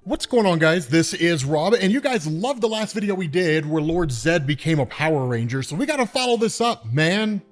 What's going on, guys? This is Rob, and you guys loved the last video we did where Lord Zedd became a Power Ranger, so we gotta follow this up, man.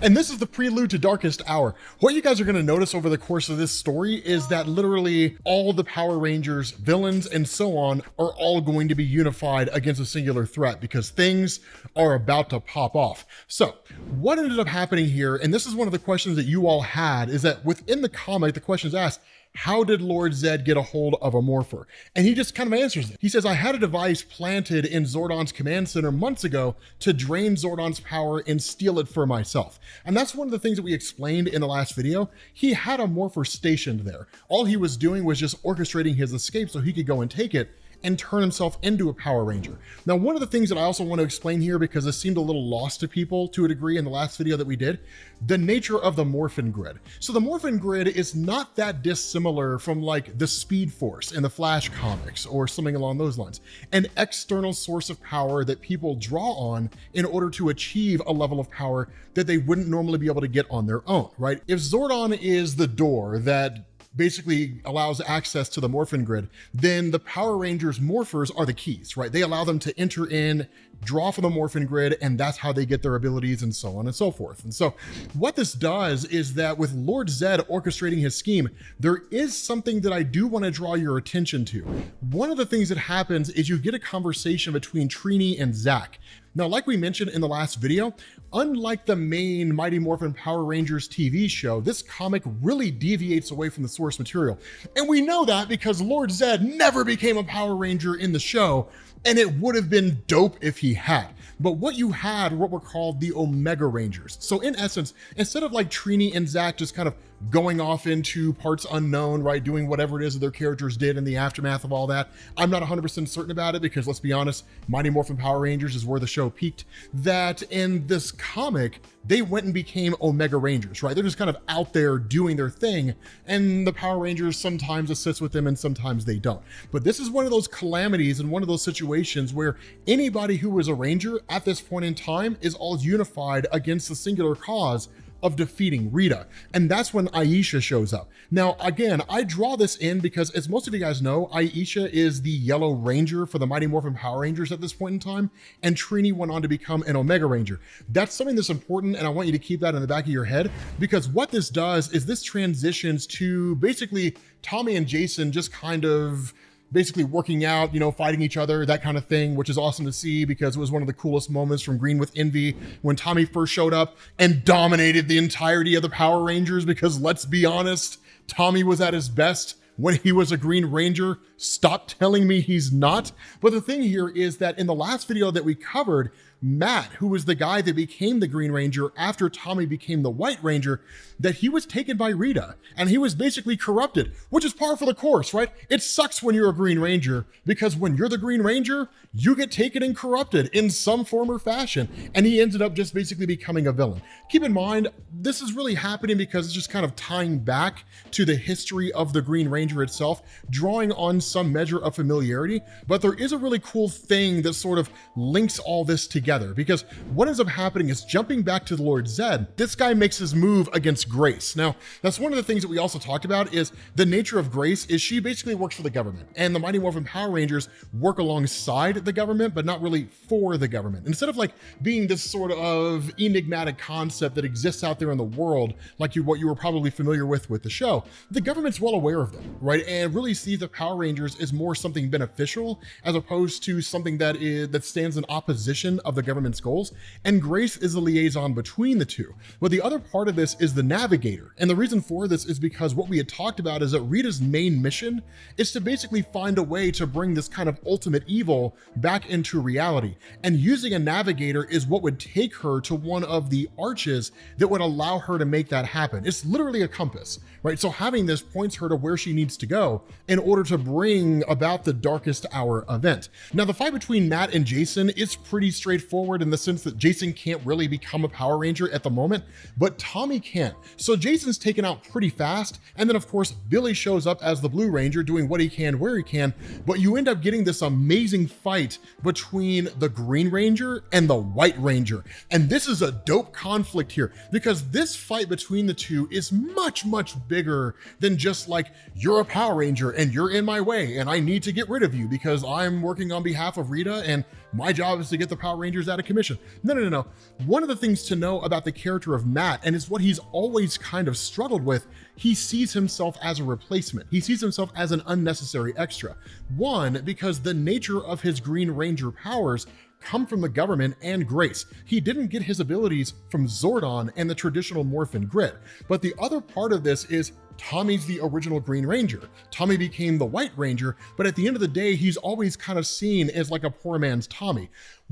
And this is the prelude to Darkest Hour. What you guys are gonna notice over the course of this story is that literally all the Power Rangers, villains, and so on are all going to be unified against a singular threat because things are about to pop off. So what ended up happening here, and this is one of the questions that you all had, is that within the comic, the question is asked, how did Lord Zedd get a hold of a morpher? And he just kind of answers it. He says, I had a device planted in Zordon's command center months ago to drain Zordon's power and steal it for myself. And that's one of the things that we explained in the last video. He had a morpher stationed there. All he was doing was just orchestrating his escape so he could go and take it and turn himself into a Power Ranger. Now, one of the things that I also want to explain here, because it seemed a little lost to people to a degree in the last video that we did, the nature of the Morphin grid. So the Morphin grid is not that dissimilar from like the Speed Force in the Flash comics or something along those lines. An external source of power that people draw on in order to achieve a level of power that they wouldn't normally be able to get on their own, right? If Zordon is the door that basically allows access to the Morphin grid, then the Power Rangers morphers are the keys, right? They allow them to enter in, draw from the Morphin grid, and that's how they get their abilities and so on and so forth. And so what this does is that with Lord Zedd orchestrating his scheme, there is something that I do want to draw your attention to. One of the things that happens is you get a conversation between Trini and Zach. Now, like we mentioned in the last video, unlike the main Mighty Morphin Power Rangers TV show, this comic really deviates away from the source material. And we know that because Lord Zedd never became a Power Ranger in the show, and it would have been dope if he had. But what you had were what were called the Omega Rangers. So in essence, instead of like Trini and Zach just kind of going off into parts unknown, right, doing whatever it is that their characters did in the aftermath of all that, I'm not 100% certain about it because let's be honest, Mighty Morphin Power Rangers is where the show peaked, that in this comic, they went and became Omega Rangers, right? They're just kind of out there doing their thing, and the Power Rangers sometimes assist with them and sometimes they don't. But this is one of those calamities and one of those situations where anybody who was a Ranger at this point in time is all unified against the singular cause of defeating Rita. And that's when Aisha shows up. Now, again, I draw this in because as most of you guys know, Aisha is the Yellow Ranger for the Mighty Morphin Power Rangers at this point in time, and Trini went on to become an Omega Ranger. That's something that's important, and I want you to keep that in the back of your head, because what this does is this transitions to basically Tommy and Jason just kind of basically working out, you know, fighting each other, that kind of thing, which is awesome to see because it was one of the coolest moments from Green with Envy when Tommy first showed up and dominated the entirety of the Power Rangers, because let's be honest, Tommy was at his best when he was a Green Ranger. Stop telling me he's not. But the thing here is that in the last video that we covered, Matt, who was the guy that became the Green Ranger after Tommy became the White Ranger, that he was taken by Rita and he was basically corrupted, which is par for the course, right? It sucks when you're a Green Ranger because when you're the Green Ranger, you get taken and corrupted in some form or fashion. And he ended up just basically becoming a villain. Keep in mind, this is really happening because it's just kind of tying back to the history of the Green Ranger itself, drawing on some measure of familiarity. But there is a really cool thing that sort of links all this together, because what ends up happening is, jumping back to the Lord Zedd, this guy makes his move against Grace. Now, that's one of the things that we also talked about, is the nature of Grace is she basically works for the government, and the Mighty Morphin Power Rangers work alongside the government, but not really for the government. Instead of like being this sort of enigmatic concept that exists out there in the world, like what you were probably familiar with the show, the government's well aware of them, right? And really sees the Power Rangers as more something beneficial as opposed to something that stands in opposition of the government's goals. And Grace is the liaison between the two. But the other part of this is the navigator. And the reason for this is because what we had talked about is that Rita's main mission is to basically find a way to bring this kind of ultimate evil back into reality. And using a navigator is what would take her to one of the arches that would allow her to make that happen. It's literally a compass, right? So having this points her to where she needs to go in order to bring about the Darkest Hour event. Now, the fight between Matt and Jason is pretty straightforward. straightforward in the sense that Jason can't really become a Power Ranger at the moment, but Tommy can. So Jason's taken out pretty fast. And then of course, Billy shows up as the Blue Ranger doing what he can, where he can, but you end up getting this amazing fight between the Green Ranger and the White Ranger. And this is a dope conflict here because this fight between the two is much, much bigger than just like, you're a Power Ranger and you're in my way and I need to get rid of you because I'm working on behalf of Rita and my job is to get the Power Rangers out of commission. No. One of the things to know about the character of Matt, and it's what he's always kind of struggled with, he sees himself as a replacement. He sees himself as an unnecessary extra. One, because the nature of his Green Ranger powers come from the government and Grace. He didn't get his abilities from Zordon and the traditional Morphin grid. But the other part of this is Tommy's the original Green Ranger. Tommy became the White Ranger, but at the end of the day, he's always kind of seen as like a poor man's Tommy,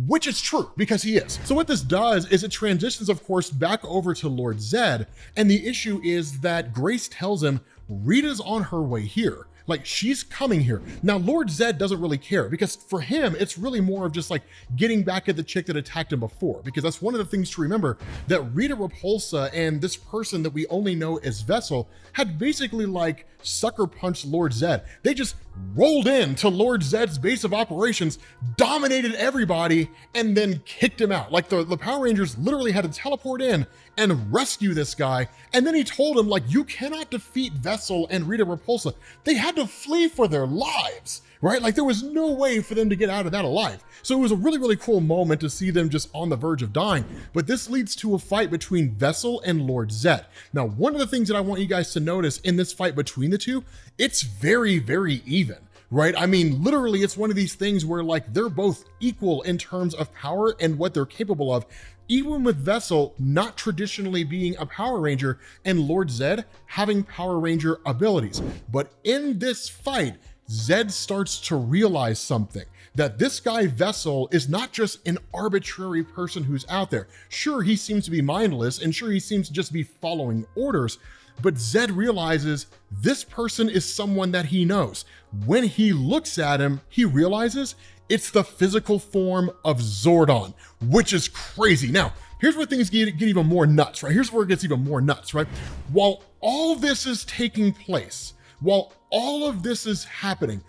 which is true because he is. So what this does is it transitions, of course, back over to Lord Zedd. And the issue is that Grace tells him Rita's on her way here. Like, she's coming here. Now, Lord Zedd doesn't really care because for him, it's really more of just like getting back at the chick that attacked him before, because that's one of the things to remember, that Rita Repulsa and this person that we only know as Vessel had basically like sucker punched Lord Zedd. They just rolled into Lord Zedd's base of operations, dominated everybody, and then kicked him out. Like the Power Rangers literally had to teleport in and rescue this guy. And then he told him, like, you cannot defeat Vessel and Rita Repulsa. They had to flee for their lives, right? Like there was no way for them to get out of that alive. So it was a really, really cool moment to see them just on the verge of dying. But this leads to a fight between Vessel and Lord Zedd. Now, one of the things that I want you guys to notice in this fight between the two, it's very, very even. Right? I mean, literally, it's one of these things where like they're both equal in terms of power and what they're capable of, even with Vessel not traditionally being a Power Ranger and Lord Zedd having Power Ranger abilities. But in this fight, Zedd starts to realize something, that this guy Vessel is not just an arbitrary person who's out there. Sure, he seems to be mindless and sure, he seems to just be following orders, but Zedd realizes this person is someone that he knows. When he looks at him, he realizes it's the physical form of Zordon, which is crazy. Now, here's where things get even more nuts, right? Here's where it gets even more nuts, right? While all this is taking place, while all of this is happening,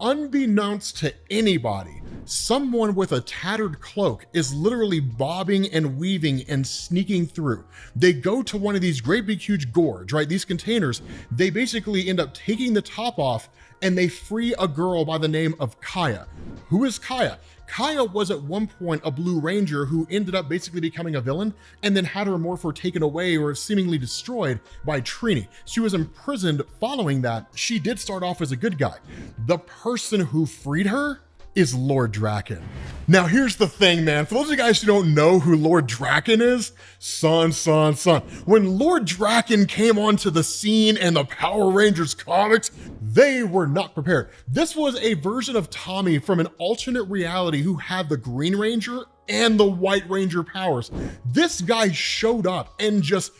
unbeknownst to anybody, someone with a tattered cloak is literally bobbing and weaving and sneaking through. They go to one of these great big huge gourds, right? These containers, they basically end up taking the top off and they free a girl by the name of Kaya. Who is Kaya? Kaya was at one point a Blue Ranger who ended up basically becoming a villain and then had her morpher taken away or seemingly destroyed by Trini. She was imprisoned following that. She did start off as a good guy. The person who freed her is Lord Drakkon. Now here's the thing, man. For those of you guys who don't know who Lord Drakkon is, son. When Lord Drakkon came onto the scene in the Power Rangers comics, they were not prepared. This was a version of Tommy from an alternate reality who had the Green Ranger and the White Ranger powers. This guy showed up and just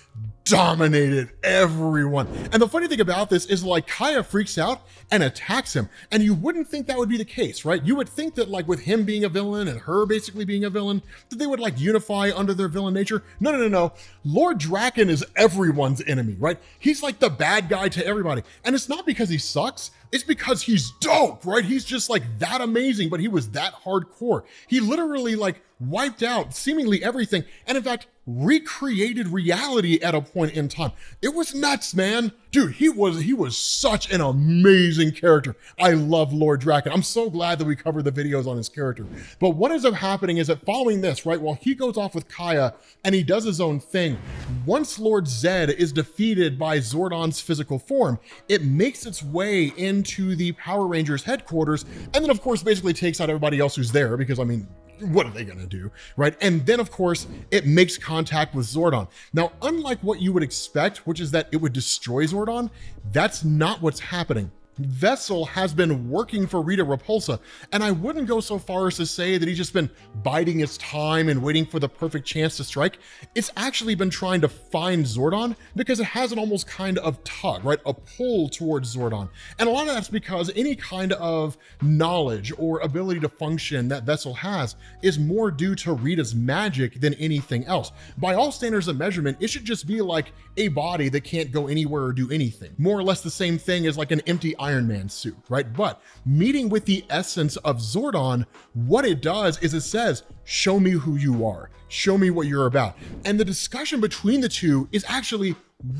dominated everyone. And the funny thing about this is like Kaya freaks out and attacks him. And you wouldn't think that would be the case, right? You would think that like with him being a villain and her basically being a villain, that they would like unify under their villain nature. No. Lord Drakkon is everyone's enemy, right? He's like the bad guy to everybody. And it's not because he sucks. It's because he's dope, right? He's just like that amazing, but he was that hardcore. He literally like wiped out seemingly everything. And in fact, recreated reality at a point in time. It was nuts, man. Dude, he was such an amazing character. I love Lord Drakkon. I'm so glad that we covered the videos on his character. But what ends up happening is that following this, right, while he goes off with Kaya and he does his own thing, once Lord Zedd is defeated by Zordon's physical form, it makes its way into the Power Rangers headquarters and then of course basically takes out everybody else who's there because I mean, what are they gonna do, right? And then of course, it makes contact with Zordon. Now, unlike what you would expect, which is that it would destroy Zordon, that's not what's happening. Vessel has been working for Rita Repulsa, and I wouldn't go so far as to say that he's just been biding his time and waiting for the perfect chance to strike. It's actually been trying to find Zordon because it has an almost kind of tug, right? A pull towards Zordon. And a lot of that's because any kind of knowledge or ability to function that Vessel has is more due to Rita's magic than anything else. By all standards of measurement, it should just be like a body that can't go anywhere or do anything. More or less the same thing as like an empty Iron Man suit, right? But meeting with the essence of Zordon, what it does is it says, show me who you are, show me what you're about. And the discussion between the two is actually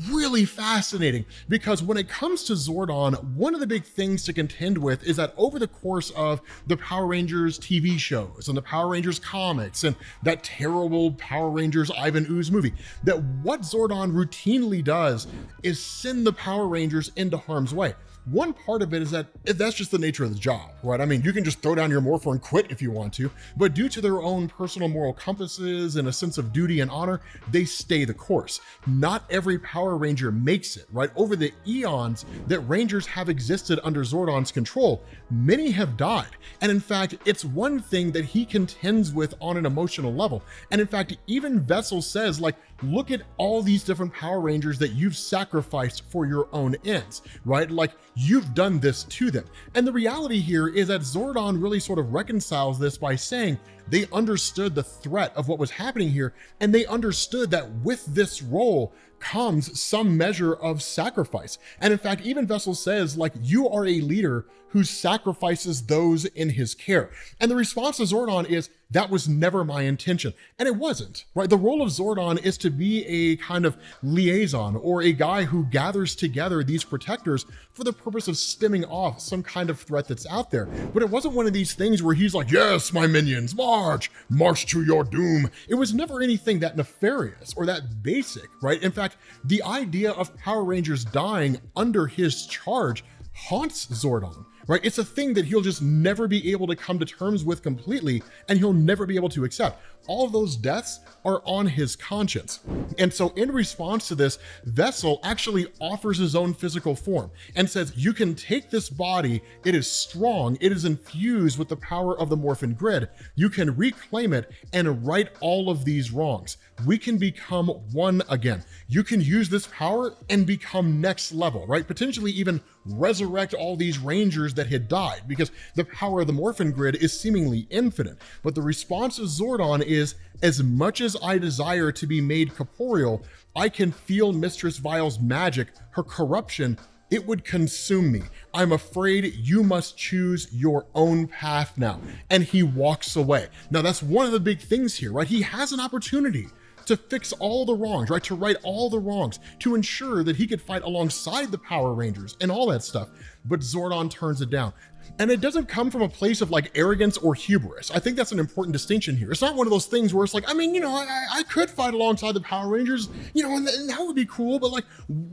really fascinating because when it comes to Zordon, one of the big things to contend with is that over the course of the Power Rangers TV shows and the Power Rangers comics and that terrible Power Rangers Ivan Ooze movie, that what Zordon routinely does is send the Power Rangers into harm's way. One part of it is that that's just the nature of the job, right? I mean, you can just throw down your morpher and quit if you want to, but due to their own personal moral compasses and a sense of duty and honor, they stay the course. Not every Power Ranger makes it, right? Over the eons that Rangers have existed under Zordon's control, many have died. And in fact, it's one thing that he contends with on an emotional level. And in fact, even Vessel says, like, look at all these different Power Rangers that you've sacrificed for your own ends, right? Like, you've done this to them. And the reality here is that Zordon really sort of reconciles this by saying they understood the threat of what was happening here, and they understood that with this role comes some measure of sacrifice. And in fact, even Vessel says, like, you are a leader who sacrifices those in his care. And the response to Zordon is, that was never my intention. And it wasn't, right? The role of Zordon is to be a kind of liaison or a guy who gathers together these protectors for the purpose of stemming off some kind of threat that's out there. But it wasn't one of these things where he's like, yes, my minions, march to your doom. It was never anything that nefarious or that basic, right? In fact, the idea of Power Rangers dying under his charge haunts Zordon, right? It's a thing that he'll just never be able to come to terms with completely, and he'll never be able to accept. All of those deaths are on his conscience. And so in response to this, Vessel actually offers his own physical form and says, you can take this body, it is strong, it is infused with the power of the Morphin grid. You can reclaim it and right all of these wrongs. We can become one again. You can use this power and become next level, right? Potentially even resurrect all these Rangers that had died, because the power of the Morphin grid is seemingly infinite. But the response of Zordon is, as much as I desire to be made corporeal, I can feel Mistress Vile's magic, her corruption. It would consume me. I'm afraid you must choose your own path now. And he walks away. Now that's one of the big things here, right? He has an opportunity to fix all the wrongs, right? To right all the wrongs, to ensure that he could fight alongside the Power Rangers and all that stuff. But Zordon turns it down. And it doesn't come from a place of like arrogance or hubris. I think that's an important distinction here. It's not one of those things where it's like, I mean, you know, I could fight alongside the Power Rangers, you know, and that would be cool, but like,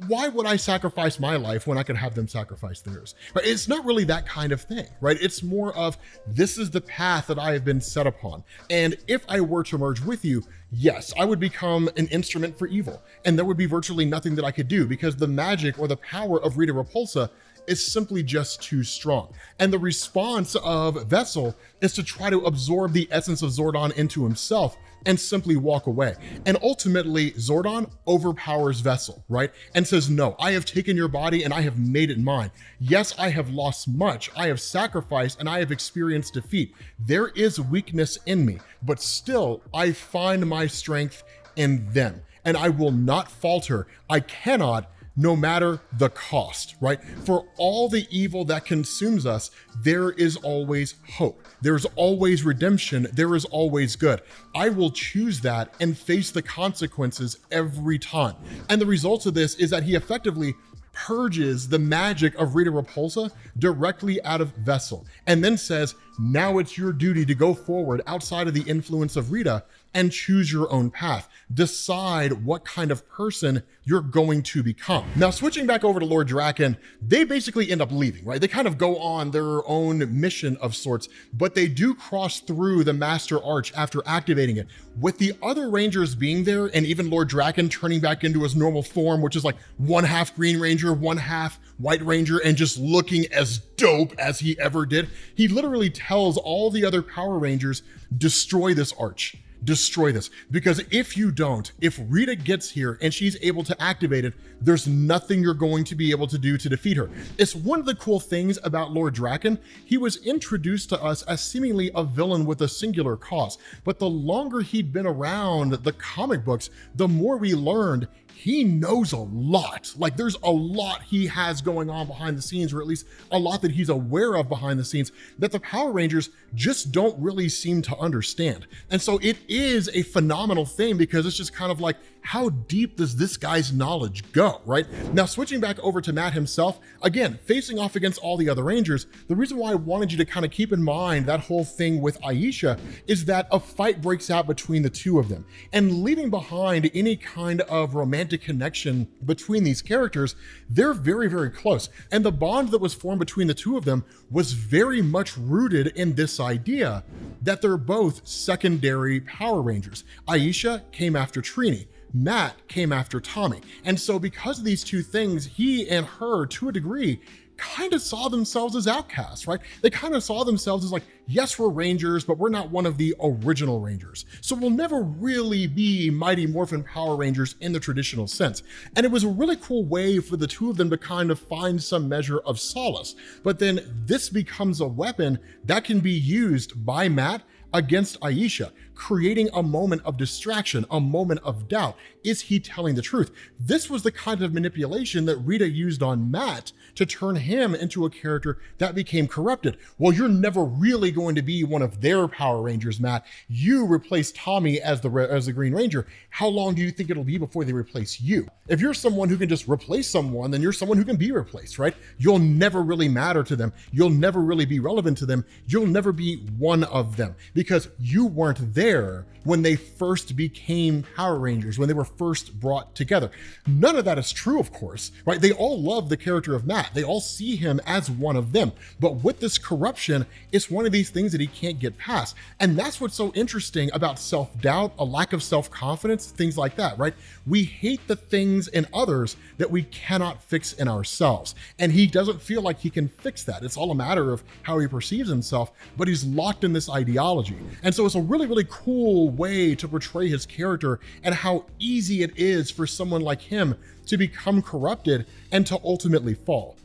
why would I sacrifice my life when I could have them sacrifice theirs? Right? It's not really that kind of thing, right? It's more of, this is the path that I have been set upon. And if I were to merge with you, yes, I would become an instrument for evil. And there would be virtually nothing that I could do because the magic or the power of Rita Repulsa is simply just too strong. And the response of Vessel is to try to absorb the essence of Zordon into himself and simply walk away. And ultimately, Zordon overpowers Vessel, right? And says, no, I have taken your body and I have made it mine. Yes, I have lost much, I have sacrificed, and I have experienced defeat. There is weakness in me, but still I find my strength in them. And I will not falter. I cannot, no matter the cost, right? For all the evil that consumes us, there is always hope. There's always redemption. There is always good. I will choose that and face the consequences every time. And the result of this is that he effectively purges the magic of Rita Repulsa directly out of Vessel, and then says, now it's your duty to go forward outside of the influence of Rita and choose your own path. Decide what kind of person you're going to become. Now, switching back over to Lord Drakkon, they basically end up leaving, right? They kind of go on their own mission of sorts, but they do cross through the Master Arch after activating it. With the other Rangers being there, and even Lord Drakkon turning back into his normal form, which is like 1/2 Green Ranger, 1/2 White Ranger, and just looking as dope as he ever did, he literally tells all the other Power Rangers, destroy this arch. Destroy this, because if you don't, if Rita gets here and she's able to activate it, there's nothing you're going to be able to do to defeat her. It's one of the cool things about Lord Drakkon. He was introduced to us as seemingly a villain with a singular cause, but the longer he'd been around the comic books, the more we learned he knows a lot. Like, there's a lot he has going on behind the scenes, or at least a lot that he's aware of behind the scenes that the Power Rangers just don't really seem to understand. And so it is a phenomenal thing, because it's just kind of like, how deep does this guy's knowledge go, right? Now, switching back over to Matt himself, again, facing off against all the other Rangers, the reason why I wanted you to kind of keep in mind that whole thing with Aisha is that a fight breaks out between the two of them, and leaving behind any kind of romantic connection between these characters, they're very, very close. And the bond that was formed between the two of them was very much rooted in this idea that they're both secondary Power Rangers. Aisha came after Trini. Matt came after Tommy. And so because of these two things, he and her, to a degree, kind of saw themselves as outcasts, right? They kind of saw themselves as like, yes, we're Rangers, but we're not one of the original Rangers. So we'll never really be Mighty Morphin Power Rangers in the traditional sense. And it was a really cool way for the two of them to kind of find some measure of solace. But then this becomes a weapon that can be used by Matt against Aisha, creating a moment of distraction, a moment of doubt. Is he telling the truth? This was the kind of manipulation that Rita used on Matt to turn him into a character that became corrupted. Well, you're never really going to be one of their Power Rangers, Matt. You replaced Tommy as the Green Ranger. How long do you think it'll be before they replace you? If you're someone who can just replace someone, then you're someone who can be replaced, right? You'll never really matter to them. You'll never really be relevant to them. You'll never be one of them, because you weren't there when they first became Power Rangers, when they were first brought together. None of that is true, of course, right? They all love the character of Matt. They all see him as one of them. But with this corruption, it's one of these things that he can't get past. And that's what's so interesting about self-doubt, a lack of self-confidence, things like that, right? We hate the things in others that we cannot fix in ourselves. And he doesn't feel like he can fix that. It's all a matter of how he perceives himself, but he's locked in this ideology. And so it's a really, really cool way to portray his character and how easy it is for someone like him to become corrupted and to ultimately fall.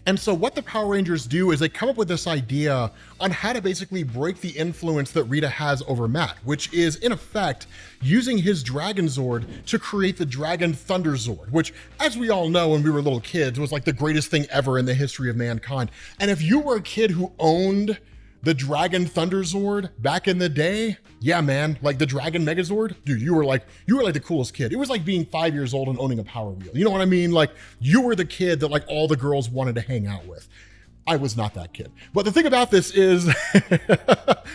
And so what the Power Rangers do is they come up with this idea on how to basically break the influence that Rita has over Matt, which is in effect using his Dragon Zord to create the Dragon Thunder Zord, which, as we all know when we were little kids, was like the greatest thing ever in the history of mankind. And if you were a kid who owned the Dragon Thunder Zord back in the day, yeah, man, like the Dragon Megazord, dude, you were like the coolest kid. It was like being 5 years old and owning a Power Wheel. You know what I mean? Like, you were the kid that like all the girls wanted to hang out with. I was not that kid. But the thing about this is,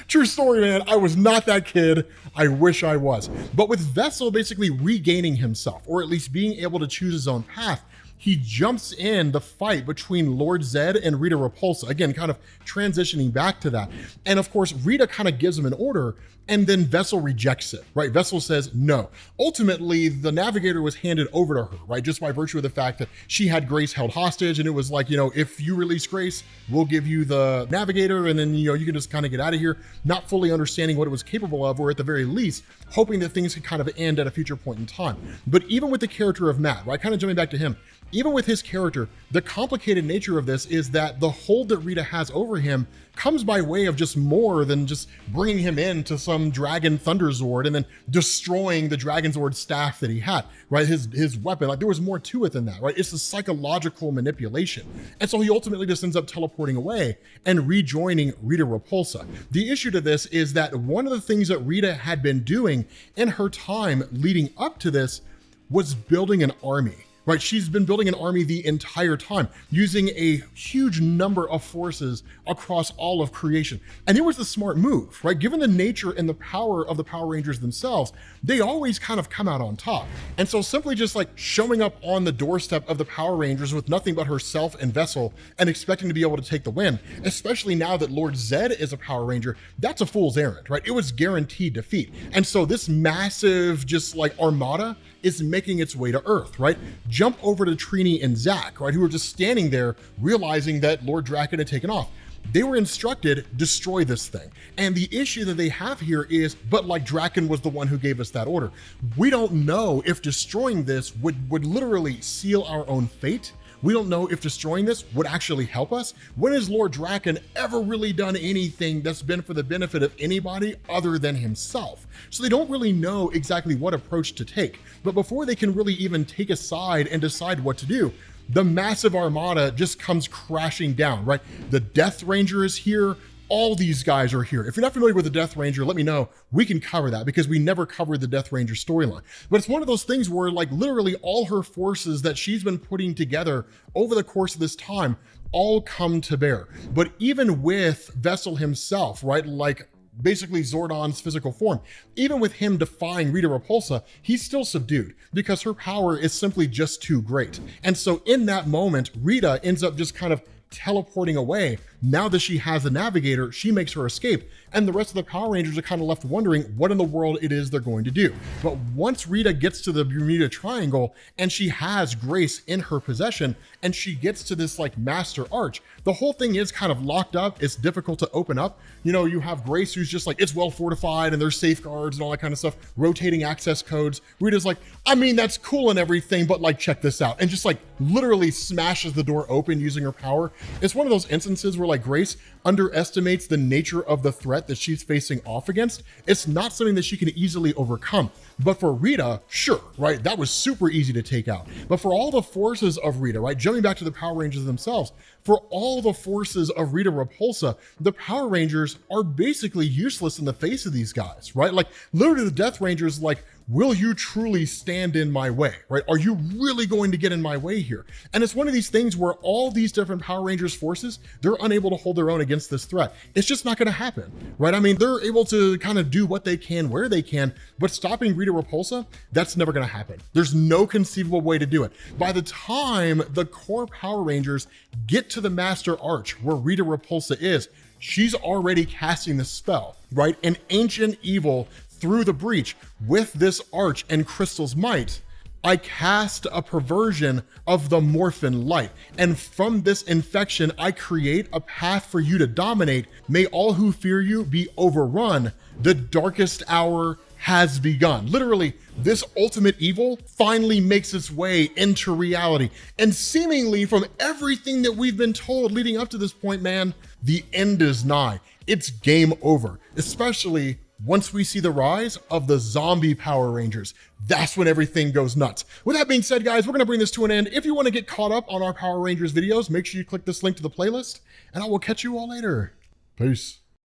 true story, man, I was not that kid. I wish I was. But with Vessel basically regaining himself, or at least being able to choose his own path, he jumps in the fight between Lord Zedd and Rita Repulsa. Again, kind of transitioning back to that. And of course, Rita kind of gives him an order, and then Vessel rejects it, right? Vessel says no. Ultimately, the Navigator was handed over to her, right? Just by virtue of the fact that she had Grace held hostage, and it was like, you know, if you release Grace, we'll give you the Navigator, and then, you know, you can just kind of get out of here, not fully understanding what it was capable of, or at the very least, hoping that things could kind of end at a future point in time. But even with the character of Matt, right? Kind of jumping back to him, even with his character, the complicated nature of this is that the hold that Rita has over him comes by way of just more than just bringing him into some Dragon Thunder Zord and then destroying the Dragon Zord staff that he had, right? His weapon, like there was more to it than that, right? It's a psychological manipulation. And so he ultimately just ends up teleporting away and rejoining Rita Repulsa. The issue to this is that one of the things that Rita had been doing in her time leading up to this was building an army. right? She's been building an army the entire time, using a huge number of forces across all of creation. And it was the smart move, right? Given the nature and the power of the Power Rangers themselves, they always kind of come out on top. And so simply just like showing up on the doorstep of the Power Rangers with nothing but herself and Vessel and expecting to be able to take the win, especially now that Lord Zedd is a Power Ranger, that's a fool's errand, right? It was guaranteed defeat. And so this massive just like armada is making its way to Earth, right? Jump over to Trini and Zack, right? Who were just standing there realizing that Lord Drakkon had taken off. They were instructed, destroy this thing. And the issue that they have here is, but like Drakkon was the one who gave us that order. We don't know if destroying this would literally seal our own fate. We don't know if destroying this would actually help us. When has Lord Drakkon ever really done anything that's been for the benefit of anybody other than himself? So they don't really know exactly what approach to take. But before they can really even take a side and decide what to do, the massive armada just comes crashing down, right? The Death Ranger is here. All these guys are here. If you're not familiar with the Death Ranger, let me know. We can cover that because we never covered the Death Ranger storyline. But it's one of those things where like literally all her forces that she's been putting together over the course of this time all come to bear. But even with Vessel himself, right? Like basically Zordon's physical form, even with him defying Rita Repulsa, he's still subdued because her power is simply just too great. And so in that moment, Rita ends up just kind of teleporting away. Now that she has the navigator, she makes her escape, and the rest of the Power Rangers are kind of left wondering what in the world it is they're going to do. But once Rita gets to the Bermuda Triangle and she has Grace in her possession and she gets to this like master arch, the whole thing is kind of locked up. It's difficult to open up. You know, you have Grace who's just like, it's well fortified and there's safeguards and all that kind of stuff, rotating access codes. Rita's like, I mean, that's cool and everything, but like, check this out. And just like literally smashes the door open using her power. It's one of those instances where like Grace underestimates the nature of the threat that she's facing off against. It's not something that she can easily overcome. But for Rita, sure, right? That was super easy to take out. But for all the forces of Rita, right? Jumping back to the Power Rangers themselves, for all the forces of Rita Repulsa, the Power Rangers are basically useless in the face of these guys, right? Like literally the Death Rangers, like, will you truly stand in my way, right? Are you really going to get in my way here? And it's one of these things where all these different Power Rangers forces, they're unable to hold their own against this threat. It's just not gonna happen, right? I mean, they're able to kind of do what they can, where they can, but stopping Rita Repulsa, that's never gonna happen. There's no conceivable way to do it. By the time the core Power Rangers get to the Master Arch where Rita Repulsa is, she's already casting the spell, right? An ancient evil through the breach. With this arch and Crystal's might, I cast a perversion of the Morphin light. And from this infection, I create a path for you to dominate. May all who fear you be overrun. The darkest hour has begun. Literally, this ultimate evil finally makes its way into reality. And seemingly from everything that we've been told leading up to this point, man, the end is nigh. It's game over, especially once we see the rise of the zombie Power Rangers. That's when everything goes nuts. With that being said, guys, we're gonna bring this to an end. If you wanna get caught up on our Power Rangers videos, make sure you click this link to the playlist, and I will catch you all later. Peace.